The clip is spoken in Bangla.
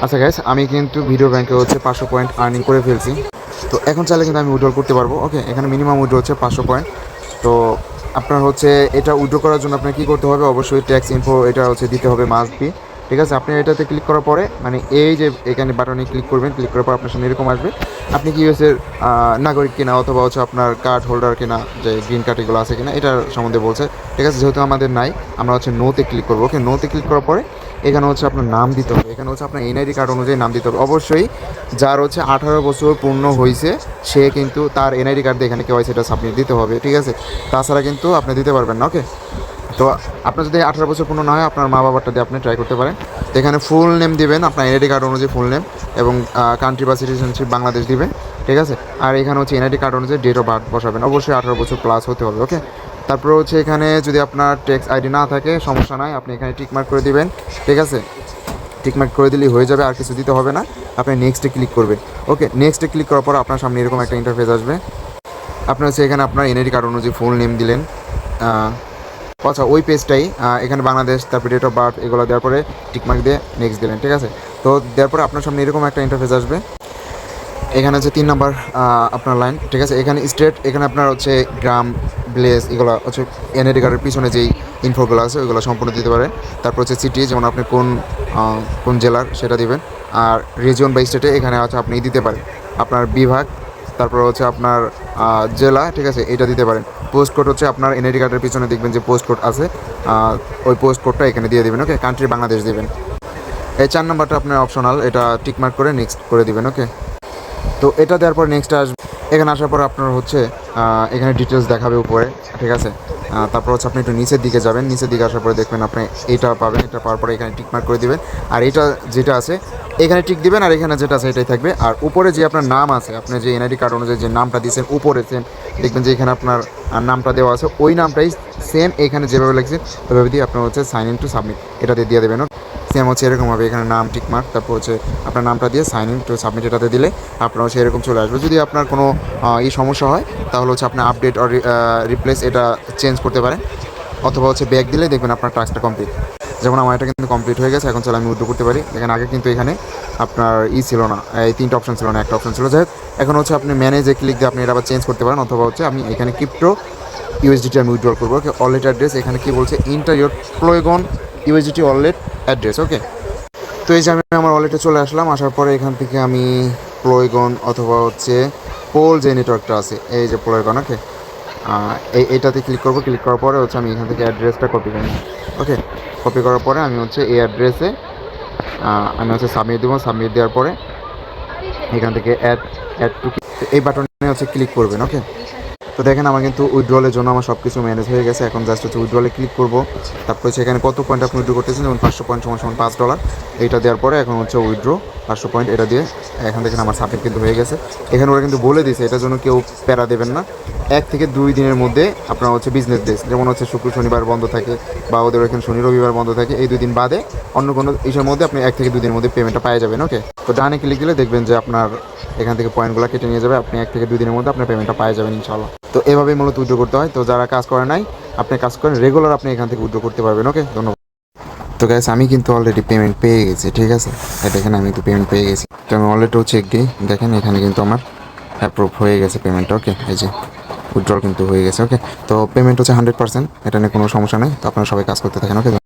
আচ্ছা গাইস, আমি কিন্তু ভিডিও ব্যাংকে হচ্ছে 500 পয়েন্ট আর্নিং করে ফেলছি। তো এখন চাইলে কিন্তু আমি উইথড্রল করতে পারবো। ওকে, এখানে মিনিমাম উইথড্র হচ্ছে 500 পয়েন্ট। তো আপনার হচ্ছে এটা উইথড্র করার জন্য আপনার কী করতে হবে, অবশ্যই ট্যাক্স ইনফো এটা হচ্ছে দিতে হবে, মাস্ট বি। ঠিক আছে, আপনি এটাতে ক্লিক করার পরে মানে এই যে এখানে বাটনে ক্লিক করবেন, ক্লিক করার পর আপনার সামনে এরকম আসবে, আপনি কি ইউএসের নাগরিক কিনা অথবা হচ্ছে আপনার কার্ড হোল্ডার কিনা, যে গ্রিন কার্ড এগুলো আছে কিনা এটার সম্বন্ধে বলছে। ঠিক আছে, যেহেতু আমাদের নাই, আমরা হচ্ছে নোতে ক্লিক করবো। ওকে, নোতে ক্লিক করার পরে এখানে হচ্ছে আপনার নাম দিতে হবে, এখানে হচ্ছে আপনার এনআইডি কার্ড অনুযায়ী নাম দিতে হবে। অবশ্যই যার হচ্ছে 18 বছর পূর্ণ হয়েছে সে কিন্তু তার এনআইডি কার্ড দিয়ে এখানে কেওয়াইসিটা সাবমিট দিতে হবে। ঠিক আছে, তাছাড়া কিন্তু আপনি দিতে পারবেন না। ওকে, তো আপনার যদি 18 বছর পূর্ণ না হয়, আপনার মা বাবারটা দিয়ে আপনি ট্রাই করতে পারেন। তো এখানে ফুল নেম দিবেন, আপনার এনআইডি কার্ড অনুযায়ী ফুল নেম, এবং কান্ট্রি বা সিটিজেনশিপ বাংলাদেশ দিবেন। ঠিক আছে, আর এখানে হচ্ছে এনআইডি কার্ড অনুযায়ী ডেট অফ বার্থ বসাবেন, অবশ্যই 18 বছর প্লাস হতে হবে। ওকে, তারপরে হচ্ছে এখানে যদি আপনার ট্যাক্স আইডি না থাকে সমস্যা নাই, আপনি এখানে টিকমার্ক করে দিবেন। ঠিক আছে, টিকমার্ক করে দিলেই হয়ে যাবে, আর কিছু দিতে হবে না। আপনি নেক্সটে ক্লিক করবেন। ওকে, নেক্সটে ক্লিক করার পর আপনার সামনে এরকম একটা ইন্টারফেস আসবে। আপনার হচ্ছে এখানে আপনার এনআইডি কার্ড অনুযায়ী ফুল নেম দিলেন। আচ্ছা, ওই পেজটাই এখানে বাংলাদেশ, তারপরে ডেট অফ বার্থ এগুলো দেওয়ার পরে টিকমার্ক দিয়ে নেক্সট দিলেন। ঠিক আছে, তো দেওয়ার পরে আপনার সামনে এরকম একটা ইন্টারফেস আসবে। এখানে হচ্ছে 3 নাম্বার আপনার লাইন। ঠিক আছে, এখানে স্টেট, এখানে আপনার হচ্ছে গ্রাম, ভিলেজ এগুলো হচ্ছে এনআইডি কার্ডের পিছনে যেই ইনফোগুলো আছে ওইগুলো সম্পূর্ণ দিতে পারে। তারপর হচ্ছে সিটি, যেমন আপনি কোন জেলার সেটা দিবেন। আর রিজিয়ন বা স্টেটে এখানে হচ্ছে আপনি দিতে পারেন আপনার বিভাগ, তারপর হচ্ছে আপনার জেলা। ঠিক আছে, এটা দিতে পারেন। পোস্ট কোড হচ্ছে আপনার এনআইডি কার্ডের পিছনে দেখবেন যে পোস্ট কোড আছে, ওই পোস্ট কোডটা এখানে দিয়ে দেবেন। ওকে, কান্ট্রি বাংলাদেশ দেবেন। এই 4 নাম্বারটা আপনার অপশনাল, এটা টিকমার্ক করে নেক্সট করে দিবেন। ওকে, তো এটা দেওয়ার পর নেক্সট আসবে। এখানে আসার পর আপনার হচ্ছে এখানে ডিটেলস দেখাবে উপরে। ঠিক আছে, তারপর হচ্ছে আপনি একটু নিচের দিকে যাবেন, নিচের দিকে আসার পরে দেখবেন আপনি এটা পাবেন। এটা পাওয়ার পরে এখানে টিক মার্ক করে দিবেন, আর এটা যেটা আছে এখানে টিক দিবেন, আর এখানে যেটা আছে এটাই থাকবে। আর উপরে যে আপনার নাম আছে, আপনি যে এনআইডি কার্ড অনুযায়ী যে নামটা দিয়েছেন উপরে সেম দেখবেন যে এখানে আপনার নামটা দেওয়া আছে, ওই নামটাই সেম এখানে যেভাবে লিখছেন ওইভাবে দিয়ে আপনার হচ্ছে সাইন ইন টু সাবমিট এটা দিয়ে দেবেন। সেম হচ্ছে এরকম হবে, এখানে নাম টিকমার্ক, তারপর হচ্ছে আপনার নামটা দিয়ে সাইন ইন টু সাবমিট এটাতে দিলে আপনার হচ্ছে এরকম চলে আসবে। যদি আপনার কোনো সমস্যা হয় তাহলে হচ্ছে আপনি আপডেট আর রিপ্লেস এটা চেঞ্জ করতে পারেন, অথবা হচ্ছে ব্যাক দিলে দেখবেন আপনার টাস্কটা কমপ্লিট। যেমন আমার এটা কিন্তু কমপ্লিট হয়ে গেছে, এখন চলে আমি উইথড্র করতে পারি। দেখেন আগে কিন্তু এখানে আপনার ছিল না, এই 3টা অপশন ছিল না, একটা অপশন ছিল। যাই হোক, এখন হচ্ছে আপনি ম্যানেজে ক্লিক দিয়ে আপনি এটা আবার চেঞ্জ করতে পারেন, অথবা হচ্ছে আমি এখানে ক্রিপ্টো ইউএসডিটি আমি উইথড্র করবো। ওকে, ওয়ালেট অ্যাড্রেস এখানে কি বলছে, enter your Polygon USDT wallet address. Okay, তো এই যে আমি আমার ওয়ালেটে চলে আসলাম, আসার পরে এখান থেকে আমি প্লয়গন অথবা হচ্ছে পোল যে নেটওয়ার্কটা আছে এই যে প্লয়গন। ওকে, এইটাতে ক্লিক করবো। ক্লিক করার পরে হচ্ছে আমি এখান থেকে অ্যাড্রেসটা কপি করি। ওকে, কপি করার পরে আমি হচ্ছে এই অ্যাড্রেসে আমি হচ্ছে সাবমিট দেবো। সাবমিট দেওয়ার পরে এখান থেকে অ্যাড টু এই বাটনে হচ্ছে ক্লিক করবেন। ওকে, তো দেখেন আমার কিন্তু উইথড্রলের জন্য আমার সব কিছু ম্যানেজ হয়ে গেছে। এখন জাস্ট হচ্ছে উইথড্রলে ক্লিক করবো। তারপর হচ্ছে এখানে কত পয়েন্ট আপনি উইথড্র করতেছেন, যেমন 500 পয়েন্ট সমান $5। এইটা দেওয়ার পরে এখন হচ্ছে উইথড্র 500 পয়েন্ট এটা দিয়ে এখান থেকে আমার সাবমিট কিন্তু হয়ে গেছে। এখানে ওরা কিন্তু বলে দিয়েছে এটার জন্য কেউ প্যারা দেবেন না, 1 থেকে 2 দিনের মধ্যে আপনার হচ্ছে বিজনেস ডেজ, যেমন হচ্ছে শুক্র শনিবার বন্ধ থাকে বা ওদের এখানে শনি রবিবার বন্ধ থাকে, এই 2 দিন বাদে অন্য কোনো ইসের মধ্যে আপনি 1 থেকে 2 দিনের মধ্যে পেমেন্টটা পেয়ে যাবেন। ওকে, তো ডানে ক্লিক দিলে দেখবেন যে আপনার এখান থেকে পয়েন্টগুলো কেটে নিয়ে যাবে, আপনি 1 থেকে 2 দিনের মধ্যে আপনার পেমেন্টটা পেয়ে যাবেন ইনশাআল্লাহ। তো এভাবেই মূলত উইথড্র করতে হয়। তো যারা কাজ করে নাই আপনি কাজ করেন রেগুলার, আপনি এখান থেকে উইথড্র করতে পারবেন। ওকে, ধন্যবাদ। তো গাইস, আমি কিন্তু অলরেডি পেমেন্ট পেয়ে গেছি। ঠিক আছে, দেখেন আমি কিন্তু পেমেন্ট পেয়ে গেছি। তো আমি ওয়ালেটেও চেক দিই, দেখেন এখানে কিন্তু আমার অ্যাপ্রুভ হয়ে গেছে পেমেন্টটা। ওকে, এই যে উইথড্রল কিন্তু হয়ে গেছে। ওকে, তো পেমেন্ট হচ্ছে 100%, এটা নিয়ে কোনো সমস্যা নেই। তো আপনারা সবাই কাজ করতে থাকেন। ওকে।